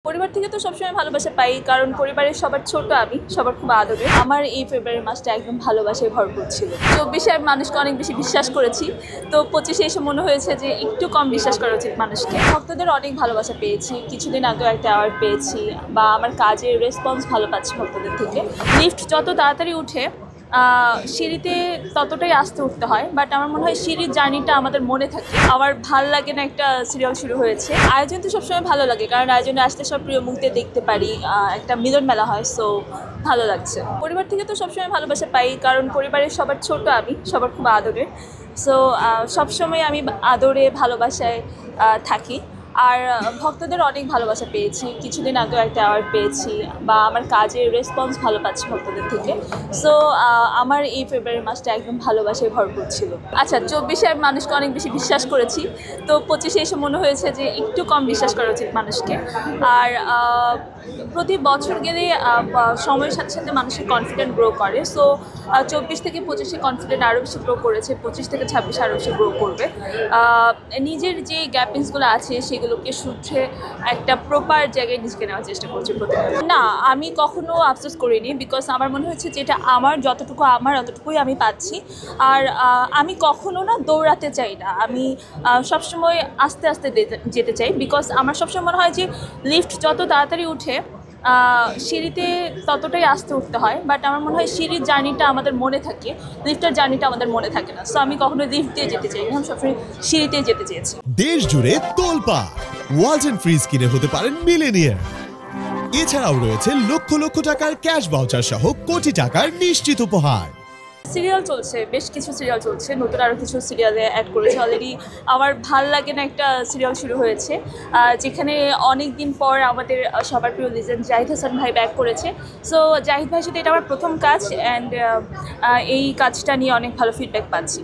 পরিবার থেকে তো সবসময় ভালোবাসা পাই, কারণ পরিবারের সবার ছোট আমি, সবার খুব আদরে। আমার এই ফেব্রুয়ারি মাসটা একদম ভালোবাসায় ভরপুর ছিল। 24-এ আমি মানুষকে অনেক বেশি বিশ্বাস করেছি, তো 25-এ এসে মনে হয়েছে যে একটু কম বিশ্বাস করা উচিত মানুষকে। ভক্তদের অনেক ভালোবাসা পেয়েছি, কিছুদিন আগেও একটা অ্যাওয়ার্ড পেয়েছি, বা আমার কাজের রেসপন্স ভালো পাচ্ছি ভক্তদের থেকে। লিফট যত তাড়াতাড়ি উঠে সিঁড়িতে ততটাই আস্তে উঠতে হয়, বাট আমার মনে হয় সিঁড়ির জার্নিটা আমাদের মনে থাকে। আমার ভাল লাগে না একটা সিরিয়াল শুরু হয়েছে। আয়োজন তো সবসময় ভালো লাগে, কারণ আয়োজনে আসতে সব প্রিয় মুখদের দেখতে পারি, একটা মিলন মেলা হয়, সো ভালো লাগছে। পরিবার থেকে তো সবসময় ভালোবাসা পাই, কারণ পরিবারের সবার ছোট আমি, সবার খুব আদরের। সো সবসময় আমি আদরে ভালোবাসায় থাকি। আর ভক্তদের অনেক ভালোবাসা পেয়েছি, কিছুদিন আগেও একটা অ্যাওয়ার্ড পেয়েছি, বা আমার কাজের রেসপন্স ভালো পাচ্ছি ভক্তদের থেকে। সো আমার এই ফেব্রুয়ারি মাসটা একদম ভালোবাসায় ভরপুর ছিল। আচ্ছা, 24-এ আমি মানুষকে অনেক বেশি বিশ্বাস করেছি, তো 25-এ এসে মনে হয়েছে যে একটু কম বিশ্বাস করা উচিত মানুষকে। আর প্রতি বছর গেলে সময়ের সাথে সাথে মানুষের কনফিডেন্ট গ্রো করে। সো 24 থেকে 25-এ কনফিডেন্ট আরও বেশি গ্রো করেছে, 25 থেকে 26 আরও বেশি গ্রো করবে। নিজের যে গ্যাপিংসগুলো আছে সেগুলোকে শুধরে একটা প্রপার জায়গায় নিজেকে নেওয়ার চেষ্টা করছি প্রতিদিন। না, আমি কখনো আফসোস করিনি, বিকজ আমার মনে হচ্ছে যেটা আমার, যতটুকু আমার অতটুকুই আমি পাচ্ছি। আর আমি কখনো না দৌড়াতে চাই না, আমি সবসময় আস্তে আস্তে যেতে চাই, বিকজ আমার সবসময় মনে হয় যে লিফট যত তাড়াতাড়ি উঠে সিঁড়িতে ততটাই আস্তে উঠতে হয়, বাট আমার মনে হয় সিঁড়ির জার্নিটা আমাদের মনে থাকে, লিফটের জার্নিটা আমাদের মনে থাকে না। সো আমি কখনো লিফট দিয়ে যেতে চাই না, আমি সবসময় সিঁড়িতে যেতে চেয়েছি। দেশ জুড়ে তোলপাড় ওয়ালটন ফ্রিজ কিনে হতে পারেন মিলেনিয়ার। এছাড়াও রয়েছে লক্ষ লক্ষ টাকার ক্যাশ ভাউচার সহ কোটি টাকার নিশ্চিত উপহার। সিরিয়াল চলছে, বেশ কিছু সিরিয়াল চলছে, নতুন আরও কিছু সিরিয়ালে অ্যাড করেছে অলরেডি। আমার ভাল লাগে না একটা সিরিয়াল শুরু হয়েছে, যেখানে অনেক দিন পর আমাদের সবার প্রিয় লিজেন্ড জাহিদ হাসান ভাই ব্যাক করেছে। সো জাহিদ ভাইয়ের সাথে এটা আমার প্রথম কাজ, অ্যান্ড এই কাজটা নিয়ে অনেক ভালো ফিডব্যাক পাচ্ছি।